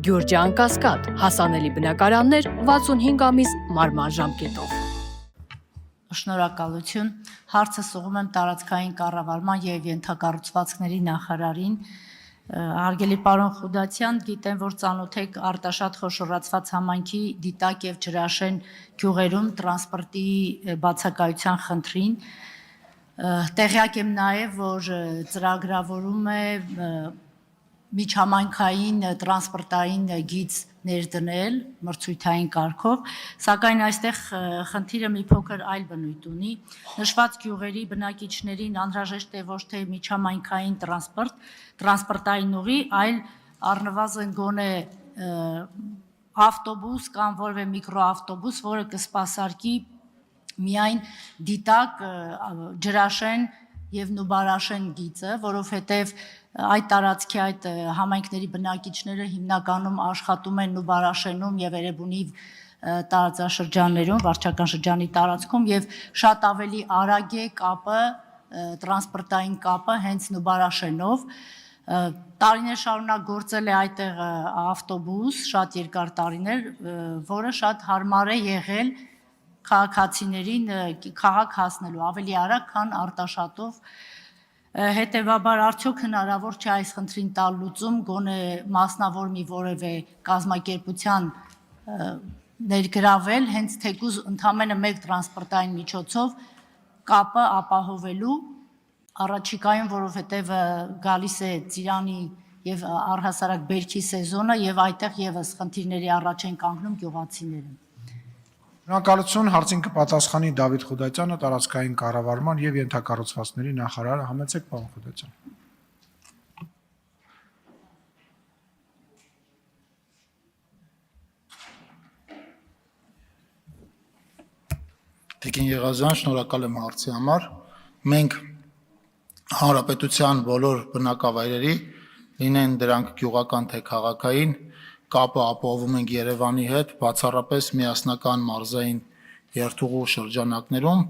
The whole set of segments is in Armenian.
Գյուրջան Կասկադ, հասանելի բնակարաններ 65 ամիս մարման ժամկետով։ Շնորհակալություն։ Հարցը սողում եմ տարածքային կառավարման եւ ենթակառուցվածքների նախարարին։ Հարգելի պարոն Խուդացյան, գիտեմ, որ ծանոթ եք Արտաշատ խոշորացված համայնքի Դիտակ եւ Ջրաշեն գյուղերում տրանսպորտի բացակայության խնդրին։ Տեղյակ եմ նաեւ, որ ծրագրավորում է միջհամայնքային տրանսպորտային գիծ ներդնել մրցույթային կարգով, սակայն այստեղ խնդիրը մի փոքր այլ բնույթ ունի։ Նշված գյուղերի բնակիչներին անհրաժեշտ է ոչ թե միջհամայնքային տրանսպորտային ուղի, այլ առնվազն գոնե ավտոբուս կամ որևէ միկրոավտոբուս, որը կսպասարկի միայն Դիտակ, Ջրաշեն եւ Նուբարաշեն գիծը, որովհետեւ այդ տարածքի այդ համայնքների բնակիչները հիմնականում աշխատում են Նուբարաշենում եւ Էրեբունի տարածաշրջաններում, վարչական շրջանի տարածքում եւ շատ ավելի արագ է կապը, տրանսպորտային կապը հենց Նուբարաշենով։ Տարիներ շարունակ գործել է այդտեղ ավտոբուս, շատ երկար տարիներ, որը շատ հարմար է եղել քաղաքացիներին քաղաք հասնելու ավելի արագ, քան Արտաշատով։ Հետևաբար արդյոք հնարավոր չէ այս խնդրին տալ լուծում, գոնե մասնավոր մի որևէ կազմակերպության ներգրավել, հենց թեկուզ ընդամենը մեկ տրանսպորտային միջոցով կապը ապահովելու առաջիկայում, որովհետև գալիս է Ծիրանի եւ առհասարակ բերքի սեզոնը եւ այդտեղ եւս խնդիրների առաջ են կանգնում գյուղացիները։ Շնորհակալություն, հարցին կպատասխանի Դավիթ Խուդացյանը, տարածքային կառավարման եւ ենթակառուցվածքների նախարարը։ Համեցեք, պարոն Խուդացյան։ Տիկին Եղազյան, շնորհակալ եմ հարցի համար։ Մենք հանրապետության բոլոր բնակավայրերի, լինեն դրանք գյուղական թե քաղաքային, կապը ապահովում ենք Երևանի հետ, բացառապես միասնական մարզային երթուղու շրջանակներում,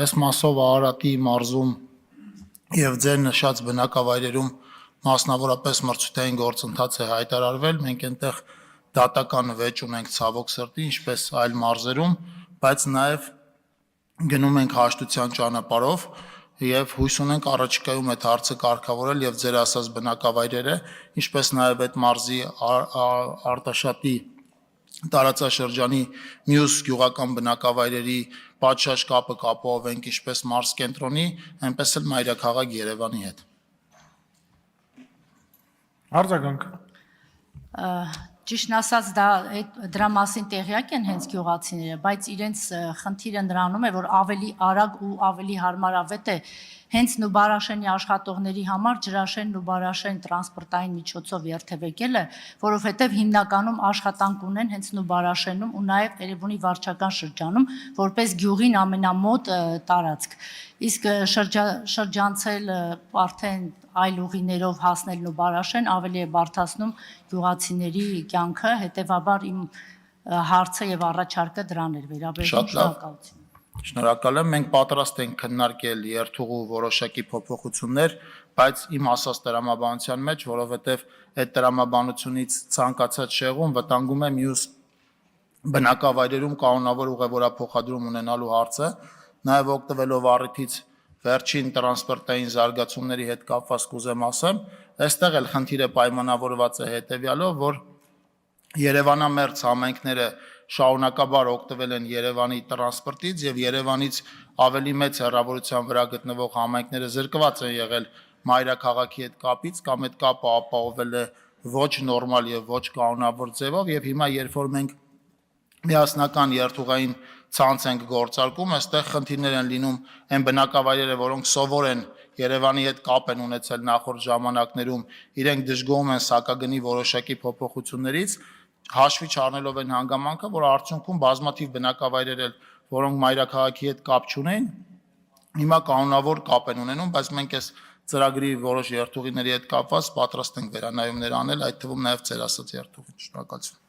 այս մասով Արարատի մարզում եւ ձեր նշած բնակավայրերում մասնավորապես մրցութային գործընթաց է հայտարարվել, մենք այնտեղ դատական վեճ ունենք ցավոք սրտի, ինչպես այլ մարզերում, բայց նաեւ գնում ենք հաշտության ճանապարհով եւ հույս ունենք առաջիկայում այդ հարցը կարգավորել եւ ձեր ասած բնակավայրերը, ինչպես նաեւ այդ մարզի Արտաշատի տարածաշրջանի մյուս գյուղական բնակավայրերի պատշաճ կապը կապահովենք ինչպես մարզ կենտրոնի, այնպես էլ մայրաքաղաք Երևանի հետ։ Արձագանք։ Ճիշտն ասած, դրա մասին տեղյակ են հենց գյուղացիները, բայց իրենց խնդիրը նրանում է, որ ավելի արագ ու ավելի հարմարավետ է հենց Նուբարաշենի աշխատողների համար Ջրաշեն Նուբարաշեն տրանսպորտային միջոցով երթևեկելը, որովհետև հիմնականում աշխատանք ունեն հենց Նուբարաշենում ու նաև Էրեբունի վարչական շրջանում, որպես գյուղին ամենամոտ տարածք։ Իսկ շրջանցել արդեն այլ ուղիներով հասնել Նուբարաշեն ավելի է բարդացնում գյուղացիների կյանքը, հետևաբար իմ հարցը եւ առաջարկը դրան էր վերաբերվում։ Շնորհակալություն։ Շնորհակալ եմ, մենք պատրաստ ենք քննարկել երթուղու որոշակի փոփոխություններ, բայց իմ ասած տրամաբանության մեջ, որովհետեւ այդ տրամաբանությունից ցանկացած շեղում վտանգում է մյուս բնակավայրերում կանոնավոր ուղևորափոխադրում ունենալու հարցը, նաեւ օգտվելով առիթից վերջին տրանսպորտային զարգացումների հետ կապված կուզեմ ասեմ, այստեղ էլ խնդիրը պայմանավորված է հետեւյալով, որ Երևանամերձ համայնքները շարունակաբար օգտվել են Երևանի տրանսպորտից եւ Երևանից ավելի մեծ հեռավորության վրա գտնվող համայնքները զրկված են եղել մայրաքաղաքի հետ կապից կամ այդ կապը ապահովել է ոչ նորմալ եւ ոչ կանոնավոր ձևով եւ հիմա երբ որ մենք միասնական երթուղային ցանց ենք գործարկում, այստեղ խնդիրներ են լինում այն բնակավայրերը, որոնք սովոր են Երևանի հետ կապ են ունեցել նախորդ ժամանակներում, իրենք դժգոհում են սակագնի որոշակի փոփոխություններից, հաշվի չառնելով այն հանգամանքը, որ արդյունքում բազմաթիվ բնակավայրեր էլ, որոնք մայրաքաղաքի հետ կապ չունեն, հիմա կանոնավոր կապ են ունենում, բայց մենք այս ծրագրի որոշ երթուղիների հետ կապված պատրաստ ենք վերանայումներ անել, այդ թվում նաև ձեր ասած երթուղին։ Շնորհակալություն։